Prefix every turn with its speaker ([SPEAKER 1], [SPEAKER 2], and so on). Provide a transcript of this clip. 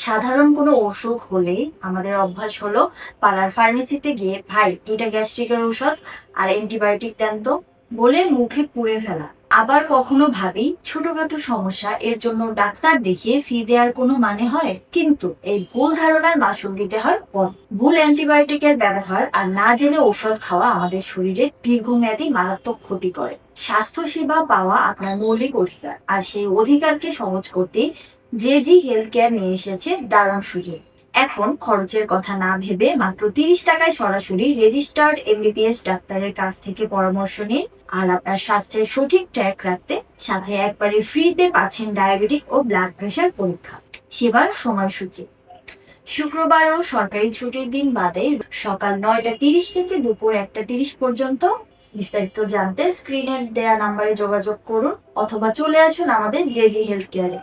[SPEAKER 1] সাধারণ কোনো অসুখ হলেই আমাদের অভ্যাস হলো পাড়ার ফার্মেসিতে গিয়ে, ভাই 2টা গ্যাস্ট্রিকের ঔষধ আর অ্যান্টিবায়োটিক দেন তো, বলে মুখে পুড়ে ফেলা। আবার কখনো ভাবি ছোটখাটো সমস্যা, এর জন্য ডাক্তার দেখিয়ে ফি দেওয়ার কোনো মানে হয়? কিন্তু এই ভুল ধারণার মাসুল দিতে হয় পরে। ভুল অ্যান্টিবায়োটিকের ব্যবহার আর না জেনে ঔষধ খাওয়া আমাদের শরীরে দীর্ঘমেয়াদী মারাত্মক ক্ষতি করে। স্বাস্থ্য সেবা পাওয়া আপনার মৌলিক অধিকার, আর সেই অধিকারকে সহজ করতে জেজি হেলথ কেয়ার নিয়ে এসেছে দারুণ সুযোগ। এখন খরচের কথা না ভেবে মাত্র 30 টাকায় সরাসরি রেজিস্টার্ড এমবিবিএস ডাক্তারের কাছ থেকে পরামর্শ নিন, আর আপনার স্বাস্থ্যের সঠিক ট্র্যাক রাখতে সাথে একবারে ফ্রিতে পাচ্ছেন ডায়াবেটিক ও ব্লাড প্রেশার পরীক্ষা। সেবার সময়সূচি: শুক্রবার ও সরকারি ছুটির দিন বাদে সকাল 9টা 30 থেকে দুপুর 1টা 30 পর্যন্ত। বিস্তারিত জানতে স্ক্রিনের দেয়া নাম্বারে যোগাযোগ করুন অথবা চলে আসুন আমাদের জেজি হেলথ কেয়ারে।